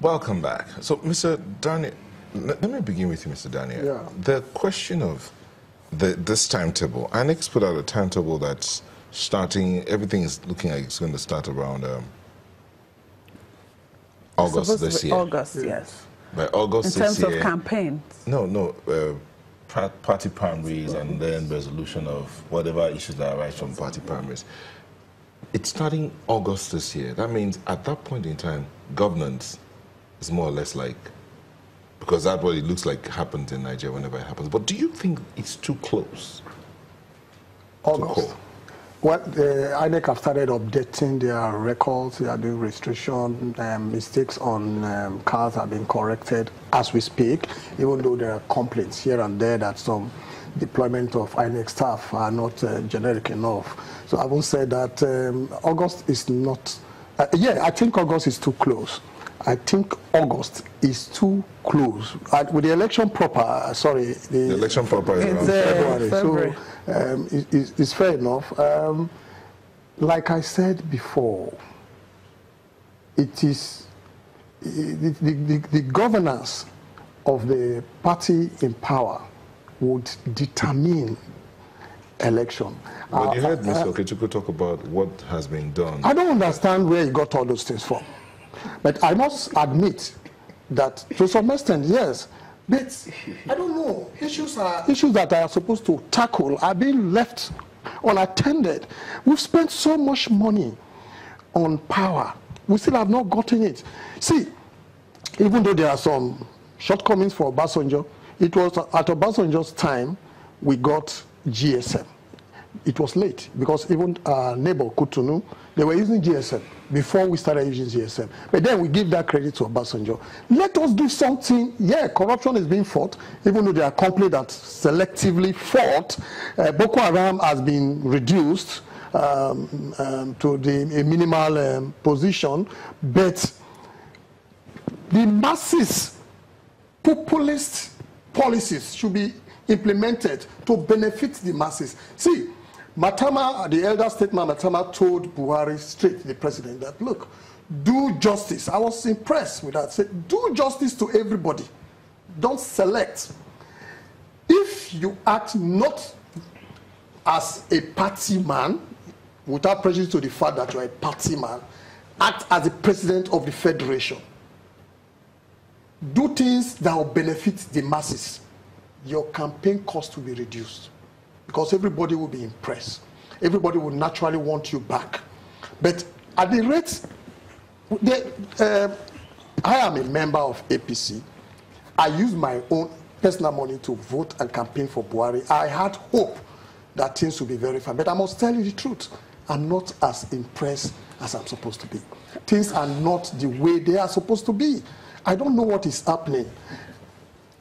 Welcome back. So, Mr. Daniel, let me begin with you, Mr. Daniel. Yeah. The question of this timetable. INEC put out a timetable that's starting, everything is looking like it's going to start around August this year. August, yes. By August in this year. terms of campaigns? No. Party primaries and then resolution of whatever issues that arise from party primaries. It's starting August this year. That means at that point in time, governance is more or less like, because that's what it looks like happens in Nigeria whenever it happens. But do you think it's too close? August. Well, the INEC have started updating their records. They are doing registration. Mistakes on cards have been corrected as we speak, even though there are complaints here and there that some deployment of INEC staff are not generic enough. So I will say that August is not, I think August is too close. I think August is too close. With the election proper, the election proper is around February. So it's fair enough. Like I said before, it is the governance of the party in power would determine election. But you heard Mr. Pt.2 talk about what has been done. I don't understand where he got all those things from. But I must admit that to some extent, yes, but I don't know, issues that I are supposed to tackle are being left unattended. We've spent so much money on power. We still have not gotten it. See, even though there are some shortcomings for Obasanjo, it was at Obasanjo's time we got GSM. It was late because even our neighbor Kutunu, they were using GSM before we started using GSM. But then we give that credit to Obasanjo. Let us do something. Yeah, corruption is being fought, even though there are companies that selectively fought. Boko Haram has been reduced to a minimal position, but the masses, populist policies should be implemented to benefit the masses. See, Matama, the elder statesman Matama told Buhari straight, the president, that look, do justice. I was impressed with that. Said, do justice to everybody. Don't select. If you act not as a party man, without prejudice to the fact that you are a party man, act as the president of the federation. Do things that will benefit the masses. Your campaign cost will be reduced because everybody will be impressed. Everybody will naturally want you back. But at the rate, I am a member of APC. I use my own personal money to vote and campaign for Buhari. I had hope that things would be very fine. But I must tell you the truth. I'm not as impressed as I'm supposed to be. Things are not the way they are supposed to be. I don't know what is happening.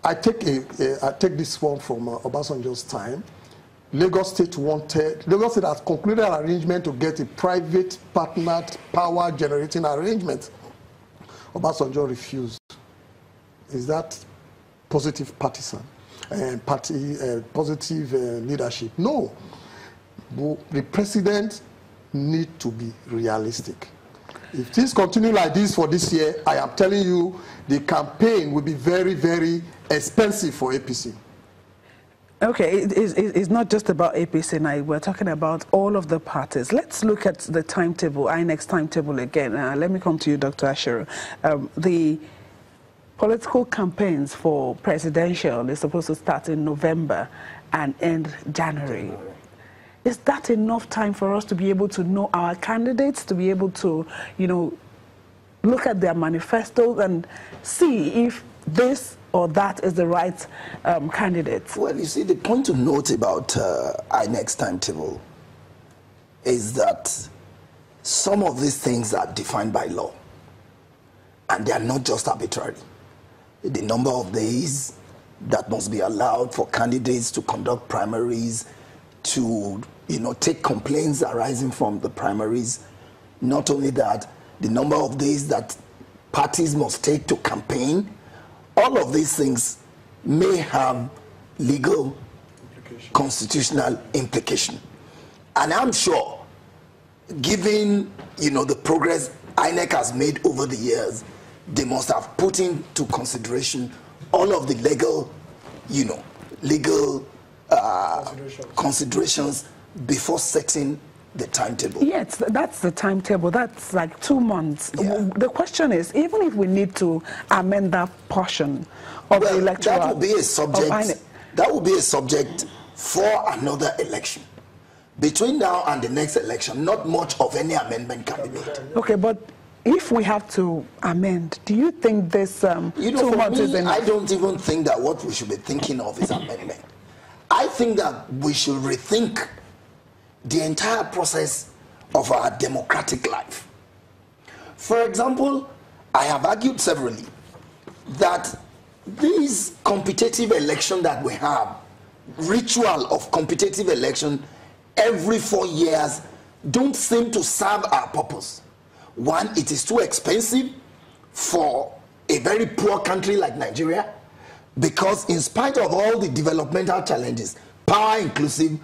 I take this one from Obasanjo's time. Lagos State has concluded an arrangement to get a private partnered power generating arrangement. Obasanjo refused. Is that positive partisan and positive leadership? No. The president needs to be realistic. If things continue like this for this year, I am telling you, the campaign will be very, very expensive for APC. Okay, it's not just about APC now. We're talking about all of the parties. Let's look at the timetable, INEC's timetable again. Let me come to you, Dr. Ashiru. The political campaigns for presidential is supposed to start in November and end January. Is that enough time for us to be able to know our candidates, to be able to, look at their manifestos and see if this or that is the right candidate? Well, you see, the point to note about INEC's timetable is that some of these things are defined by law, and they are not just arbitrary. The number of days that must be allowed for candidates to conduct primaries, to take complaints arising from the primaries. Not only that, the number of days that parties must take to campaign, all of these things may have legal, constitutional implication. And I'm sure, given the progress INEC has made over the years, they must have put into consideration all of the legal, considerations before setting the timetable. Yes, that's the timetable. That's like 2 months. Yeah. The question is, even if we need to amend that portion of the electoral... That will be a subject. That will be a subject for another election. Between now and the next election, not much of any amendment can be made. Okay, but if we have to amend, do you think this 2 months is enough? I don't even think that what we should be thinking of is amendment. I think that we should rethink the entire process of our democratic life. For example, I have argued severally that this competitive election that we have, ritual of competitive election every 4 years, don't seem to serve our purpose. One, it is too expensive for a very poor country like Nigeria, because in spite of all the developmental challenges, power inclusive,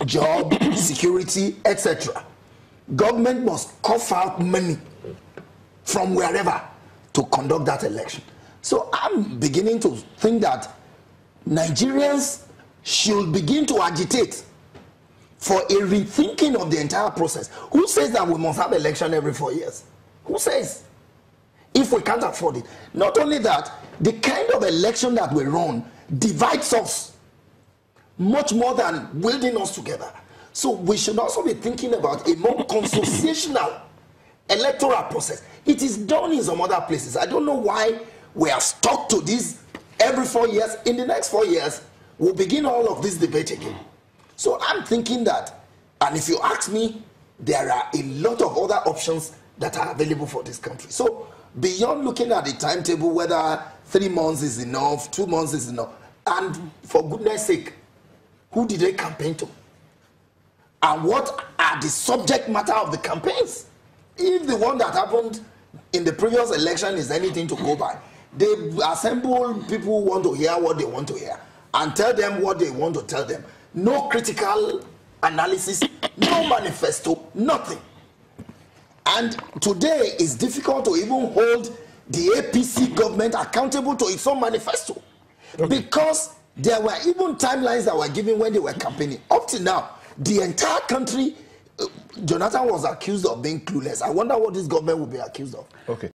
job, security, etc., government must cough out money from wherever to conduct that election. So I'm beginning to think that Nigerians should begin to agitate for a rethinking of the entire process. Who says that we must have election every 4 years? Who says? If we can't afford it. Not only that, the kind of election that we run divides us much more than welding us together. So we should also be thinking about a more consociational electoral process. It is done in some other places. I don't know why we are stuck to this every 4 years. In the next 4 years, we'll begin all of this debate again. So I'm thinking that, and if you ask me, there are a lot of other options that are available for this country. So beyond looking at the timetable, whether 3 months is enough, 2 months is enough, and for goodness sake, who did they campaign to? And what are the subject matter of the campaigns? If the one that happened in the previous election is anything to go by, they assemble people who want to hear what they want to hear and tell them what they want to tell them. No critical analysis, no manifesto, nothing. And today it's difficult to even hold the APC government accountable to its own manifesto. Okay. Because there were even timelines that were given when they were campaigning. Up to now, the entire country, Jonathan was accused of being clueless. I wonder what this government will be accused of. Okay.